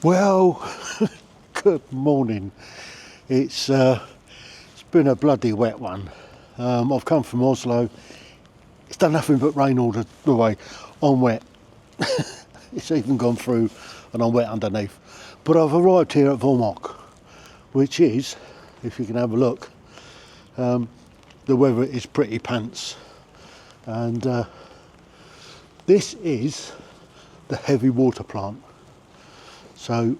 Well, good morning. It's been a bloody wet one. I've come from Oslo. It's done nothing but rain all the way. I'm wet. It's even gone through and I'm wet underneath. But I've arrived here at Vormok, which is, if you can have a look, the weather is pretty pants. And this is the heavy water plant. So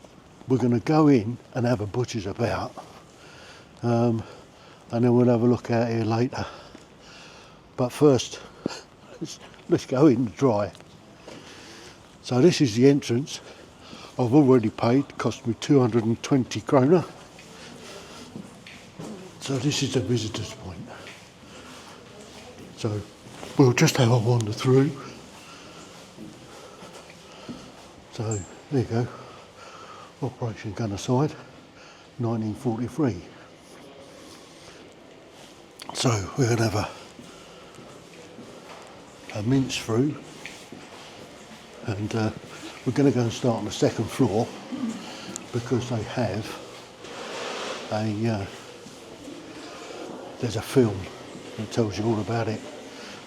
we're going to go in and have a butcher's about, and then we'll have a look out here later. But first, let's go in and dry. So this is the entrance. I've already paid, cost me 220 kroner. So this is the visitors point. So we'll just have a wander through. So there you go. Operation Gunnerside, 1943. So we're going to have a mince through, and we're going to go and start on the second floor because they have there's a film that tells you all about it,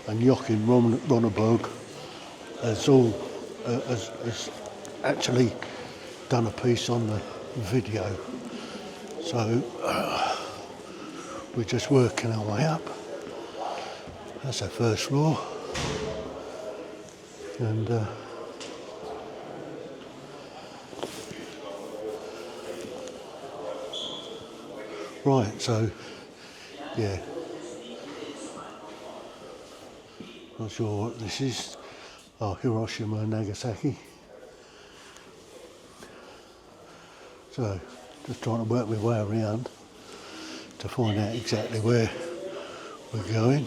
and Joachim Ronneberg has actually done a piece on the video. So we're just working our way up. That's our first floor, and right, so yeah, not sure what this is. Oh, Hiroshima and Nagasaki. So, just trying to work my way around to find out exactly where we're going.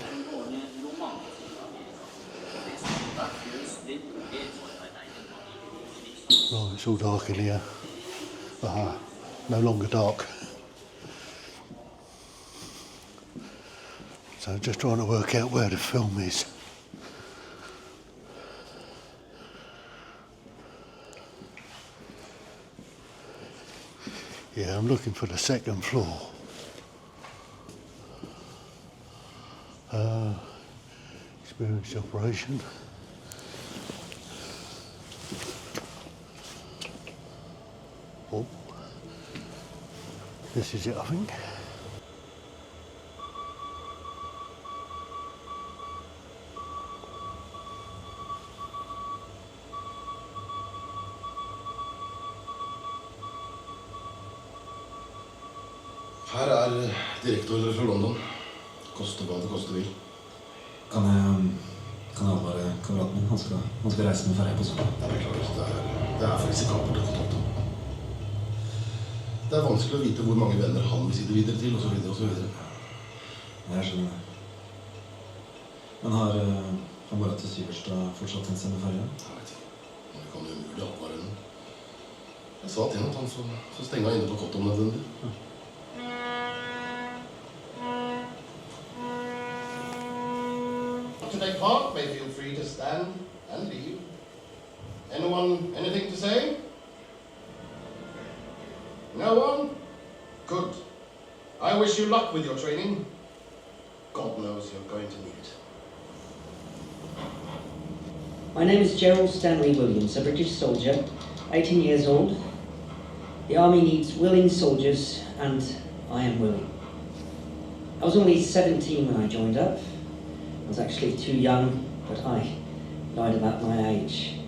Right, it's all dark in here. No longer dark. So, just trying to work out where the film is. Yeah, I'm looking for the second floor. Experienced operation. Oh, this is it, I think. Her direkteordre fra London. Koste hva det koste vil. Kan jeg advare kameraten min? Han skal reise med ferje på søndag. Ja, beklager. Det er for risikabelt å kontakte ham. Det er vanskelig å vite hvor mange venner han vil sitte videre til, og så videre, og så videre. Jeg skjønner. Men har bare til Syverstad fortsatt tenkt seg med ferje? Jeg vet ikke. Men det kan jo umulig advare henne. Jeg sa til henne at han så stenga inne på kottet om nødvendig. To take part may feel free to stand and leave. Anyone, anything to say? No one? Good. I wish you luck with your training. God knows you're going to need it. My name is Gerald Stanley Williams, a British soldier, 18 years old. The army needs willing soldiers, and I am willing. I was only 17 when I joined up. I was actually too young, but I lied about my age.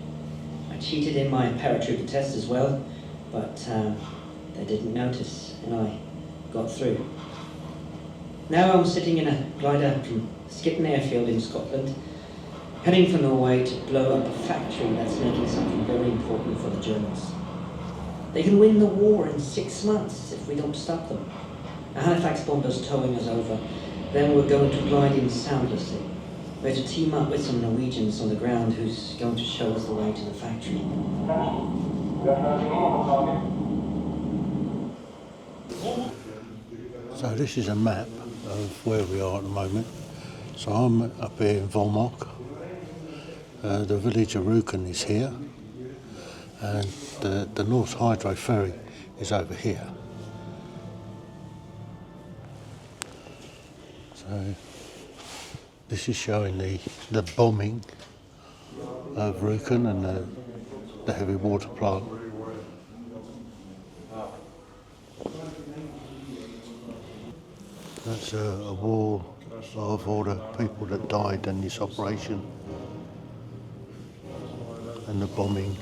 I cheated in my paratrooper test as well, but they didn't notice, and I got through. Now I'm sitting in a glider from Skipton Airfield in Scotland, heading for Norway to blow up a factory that's making something very important for the Germans. They can win the war in 6 months if we don't stop them. A Halifax bomber's towing us over. Then we're going to glide in soundlessly. We're to team up with some Norwegians on the ground who's going to show us the way to the factory. So this is a map of where we are at the moment. So I'm up here in Vormok. The village of Rjukan is here. and the North Hydro ferry is over here. So this is showing the bombing of Rjukan and the heavy water plant. That's a wall of all the people that died in this operation and the bombing.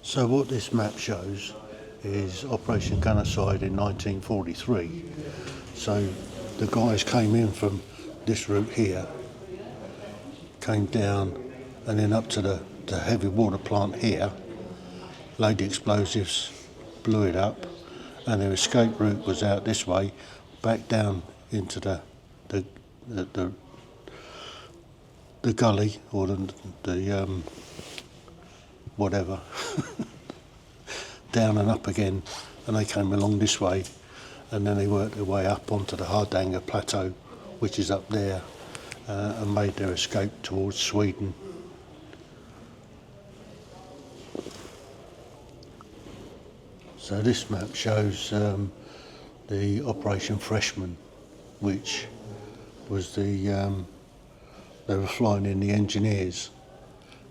So what this map shows is Operation Gunnerside in 1943. So the guys came in from this route here, came down and then up to the heavy water plant here, laid the explosives, blew it up, and their escape route was out this way, back down into the gully or the whatever, down and up again, and they came along this way, and then they worked their way up onto the Hardanger plateau, which is up there, and made their escape towards Sweden. So this map shows the Operation Freshman, which was they were flying in the engineers,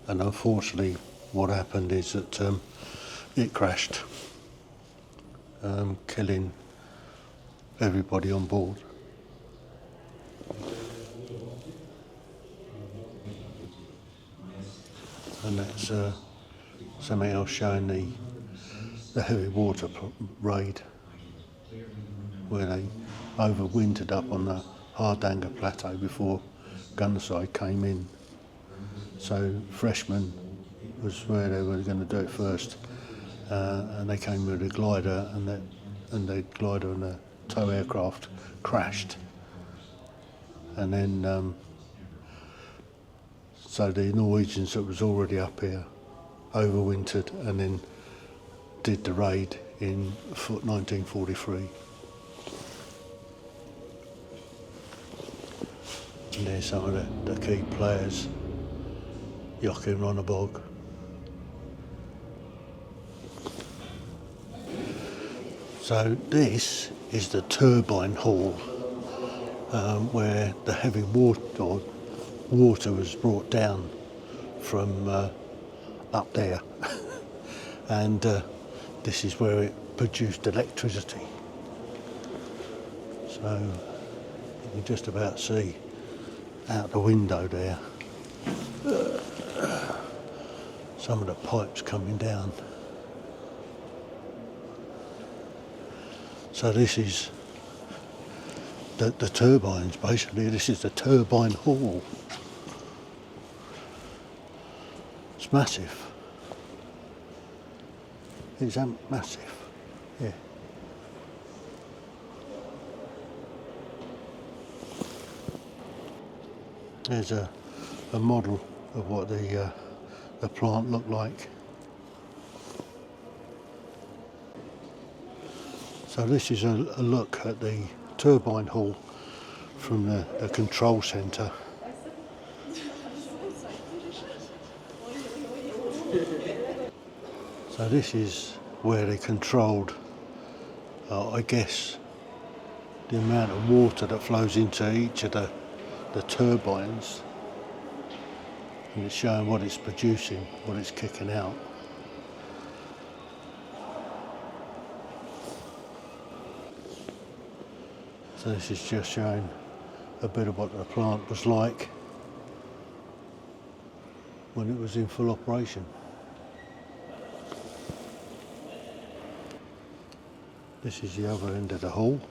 and unfortunately what happened is that it crashed, killing everybody on board. And that's something else showing the heavy water raid, where they overwintered up on the Hardanger plateau before Gunnerside came in. So Freshman was where they were going to do it first, and they came with a glider, and the glider and the tow aircraft crashed, and then so the Norwegians that was already up here overwintered and then did the raid in 1943. And there's some of the key players, Joachim Ronnebog. So this is the turbine hall where the heavy water was brought down from up there, and this is where it produced electricity. So you can just about see out the window there some of the pipes coming down. So this is the turbines, basically. This is the turbine hall. It's massive. It's massive, yeah. There's a model of what the plant looked like. So this is a look at the turbine hall from the control centre. So this is where they controlled, I guess, the amount of water that flows into each of the turbines, and it's showing what it's producing, what it's kicking out. So this is just showing a bit of what the plant was like when it was in full operation. This is the other end of the hall.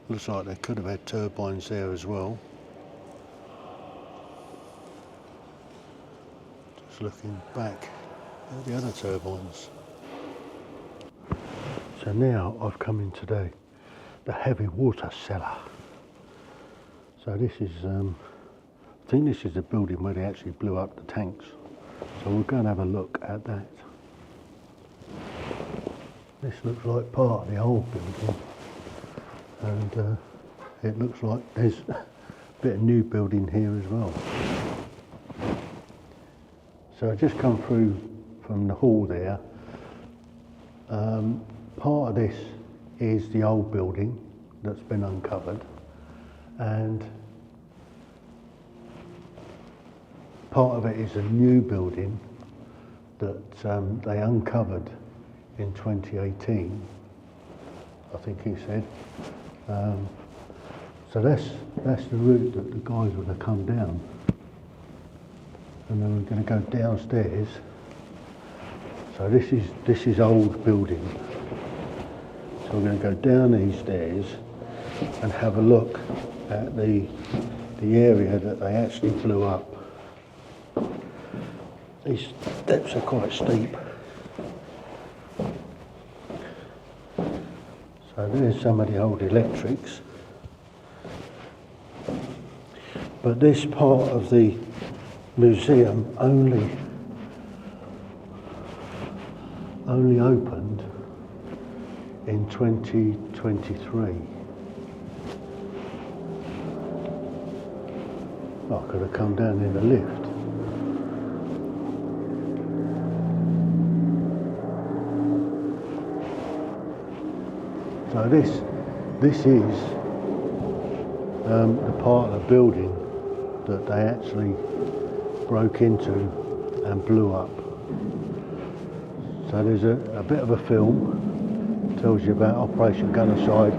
Looks like they could have had turbines there as well. Just looking back at the other turbines. So now I've come into the heavy water cellar. So this is, I think this is the building where they actually blew up the tanks. So we'll go and have a look at that. This looks like part of the old building, and it looks like there's a bit of new building here as well. So I just come through from the hall there. Part of this is the old building that's been uncovered, and part of it is a new building that they uncovered in 2018, I think he said. So that's the route that the guys would have come down. And then we're going to go downstairs. So this is old building. So we're going to go down these stairs and have a look at the area that they actually blew up. These steps are quite steep. So there's some of the old electrics. But this part of the museum only opened in 2023. I could have come down in a lift. So this is the part of the building that they actually broke into and blew up. So there's a bit of a film, tells you about Operation Gunnerside,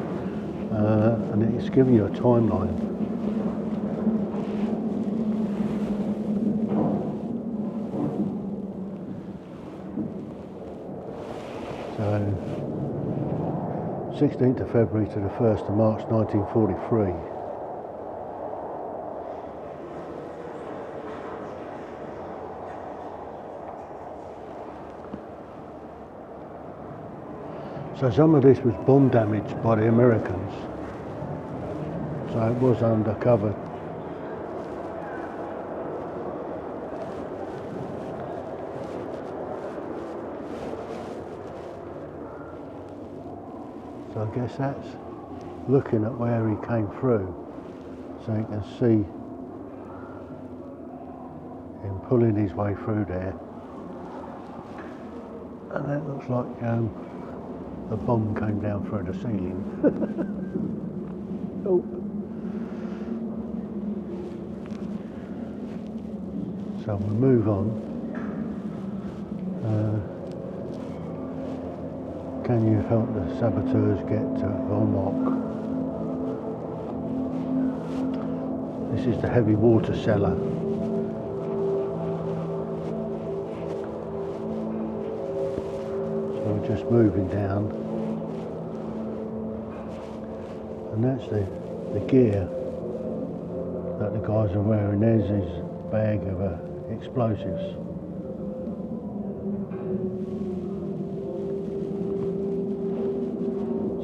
and it's giving you a timeline. So 16th of February to the 1st of March 1943. So some of this was bomb damage by the Americans, so it was undercover. So I guess that's looking at where he came through, so you can see him pulling his way through there, and that looks like a bomb came down through the ceiling. Oh. So we'll move on. Can you help the saboteurs get to Volmok? This is the heavy water cellar. We're just moving down, and that's the gear that the guys are wearing. There's his bag of explosives.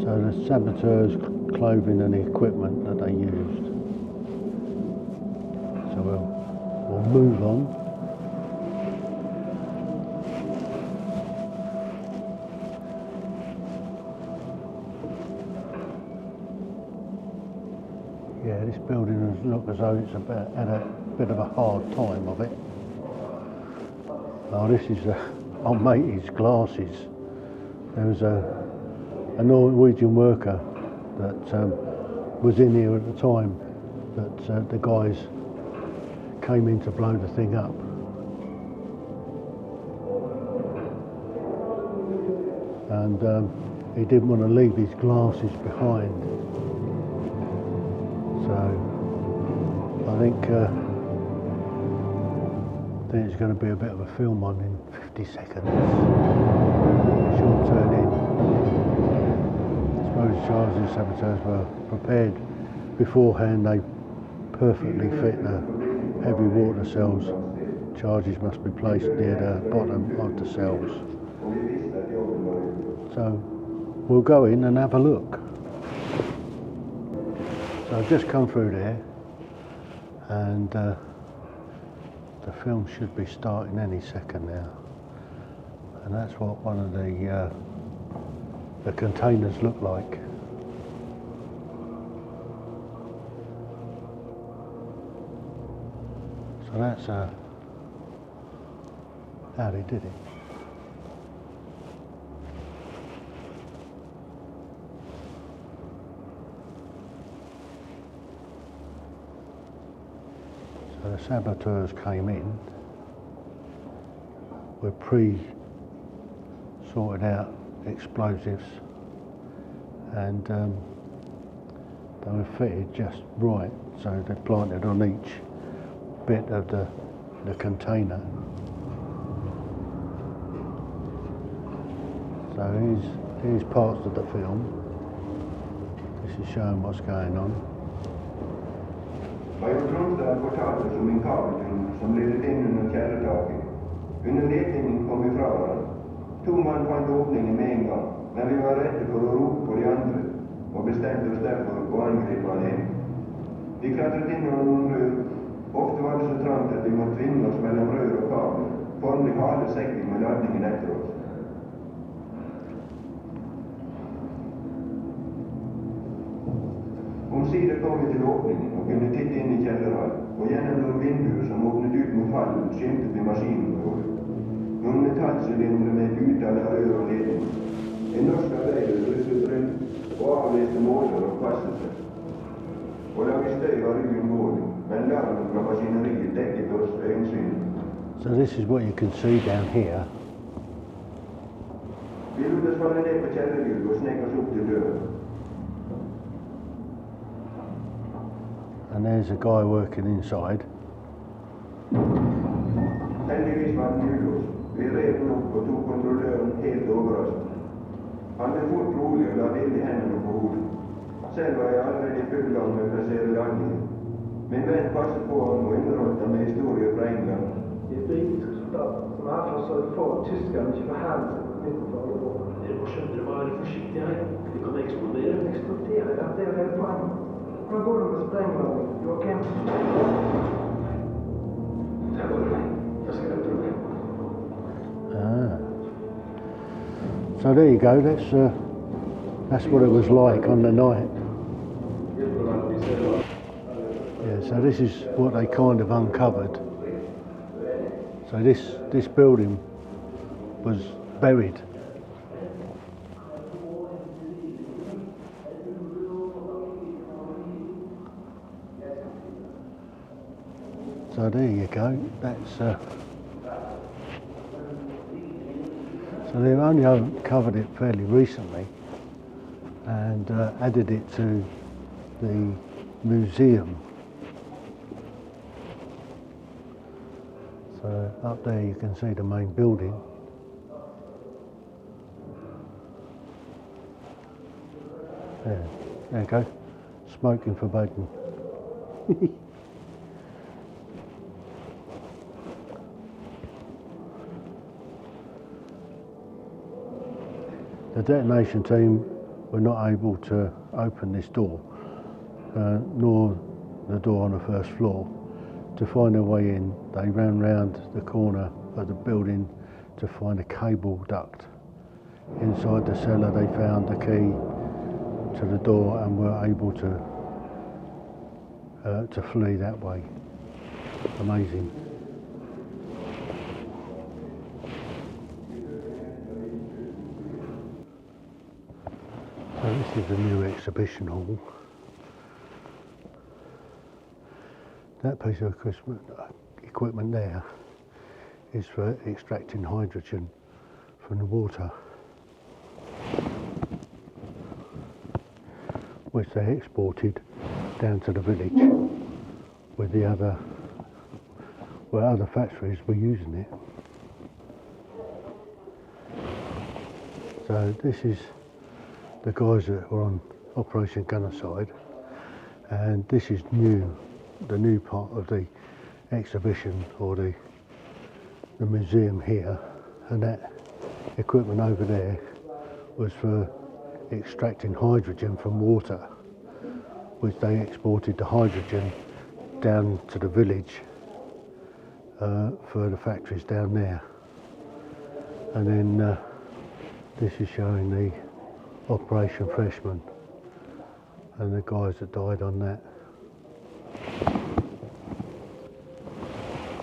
So the saboteurs' clothing and the equipment that they used. So we'll move on. Yeah, this building looks as though it's had a bit of a hard time of it. Oh, this is old matey's glasses. There was a Norwegian worker that was in here at the time that the guys came in to blow the thing up. And he didn't want to leave his glasses behind. So I think it's going to be a bit of a film on in 50 seconds. Short turn in. Explosive charges and saboteurs were prepared beforehand. They perfectly fit the heavy water cells. Charges must be placed near the bottom of the cells. So we'll go in and have a look. So I've just come through there, and the film should be starting any second now. And that's what one of the containers look like. So that's how they did it. So the saboteurs came in with pre-sorted out explosives, and they were fitted just right, so they planted on each bit of the container. So here's parts of the film. This is showing what's going on. Vad jag grundade rapportaget som en kabeltun som ledde in under källartaket. Under ledningen kom vi fra varandra. 2 man fann åpningen med en gång, men vi var rädda för att ropa på de andra och bestämde oss därför att angripa alene. Vi klättrade in under någon rör. Ofta var det så trångt att vi måste tvinga oss mellan rör och kabel. Formligen hala säcken med laddningen efter oss. Omsider kom vi till åpningen och kunde titta in i källarhallen, och genom de vinduer som öppnade ut mot hallen skymtade vi maskinområdet. Någon metallcylinder med ett utall av rör och ledning. En norsk arbetare ryckte upp och avläste målar och passelser. Och där vi steg var ryggen gården, men larmen från maskineriet täckte oss ögonsyn. So this is what you can see down here. Vi lurades falla ner på källargolvet och snäcka oss upp till dörren. And there's a guy working inside. Heldigvis var han ljudlös. Vi rev den upp och tog kontrollören helt överraskad. Han blev fort rolig och la vild i händerna på hodet. Själv var jag allerede i full gång med att placera laddningen. Min vän passade på honom och underhållde med historier från England. Det är brittiska soldater som här försöker få tyskarna till förhandla på 1900-talet. Dere må skjønne dere må være forsiktige her. De kan eksplodere. Explodera, det är väl poäng. Vad går det med spränglagen? Joakim? Der går det meg. Jeg skal hente dem. Ah. So there you go. That's what it was like on the night. Yeah. So this is what they kind of uncovered. So this building was buried. So there you go. That's so they've only uncovered it fairly recently and added it to the museum. So up there you can see the main building. There you go. Smoking forbidden. The detonation team were not able to open this door, nor the door on the first floor. To find their way in, they ran round the corner of the building to find a cable duct. Inside the cellar they found the key to the door and were able to flee that way. Amazing. So this is the new exhibition hall. That piece of equipment there is for extracting hydrogen from the water, which they exported down to the village with the other, where other factories were using it. So this is the guys that were on Operation Gunnerside, and this is the new part of the exhibition, or the museum here, and that equipment over there was for extracting hydrogen from water, which they exported the hydrogen down to the village for the factories down there. And then this is showing the Operation Freshman and the guys that died on that.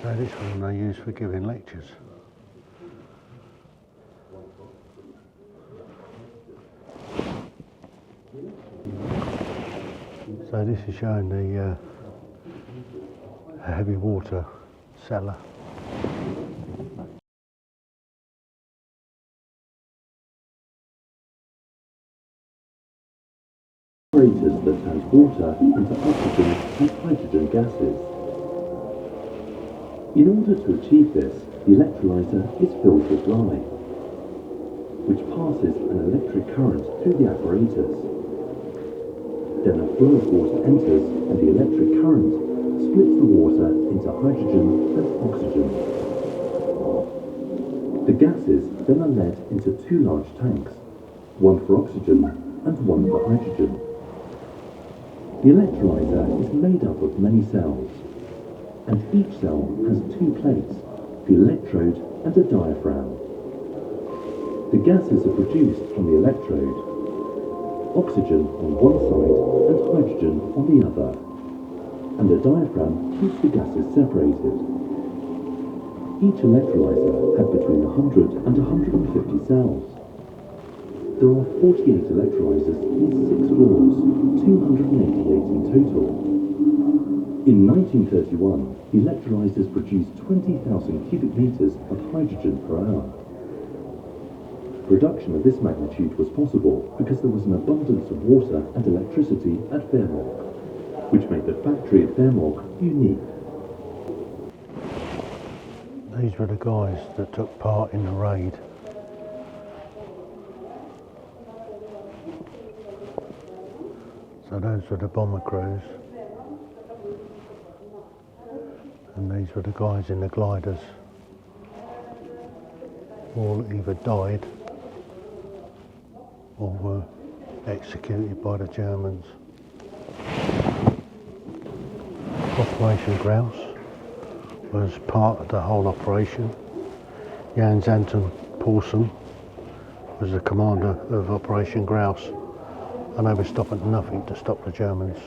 So this one they use for giving lectures. So this is showing the heavy water cellar. Generators that turns water into oxygen and hydrogen gases. In order to achieve this, the electrolyzer is filled with lye, which passes an electric current through the apparatus. Then a flow of water enters and the electric current splits the water into hydrogen and oxygen. The gases then are led into two large tanks, one for oxygen and one for hydrogen. The electrolyzer is made up of many cells, and each cell has two plates, the electrode and a diaphragm. The gases are produced from the electrode, oxygen on one side and hydrogen on the other, and the diaphragm keeps the gases separated. Each electrolyzer had between 100 and 150 cells. There are 48 electrolyzers in 6 floors, 288 in total. In 1931, the electrolyzers produced 20,000 cubic meters of hydrogen per hour. Production of this magnitude was possible because there was an abundance of water and electricity at Fairmont, which made the factory at Fairmont unique. These were the guys that took part in the raid. So those were the bomber crews, and these were the guys in the gliders, all either died or were executed by the Germans. Operation Grouse was part of the whole operation. Jens Anton Paulsen was the commander of Operation Grouse, and they were stopping at nothing to stop the Germans.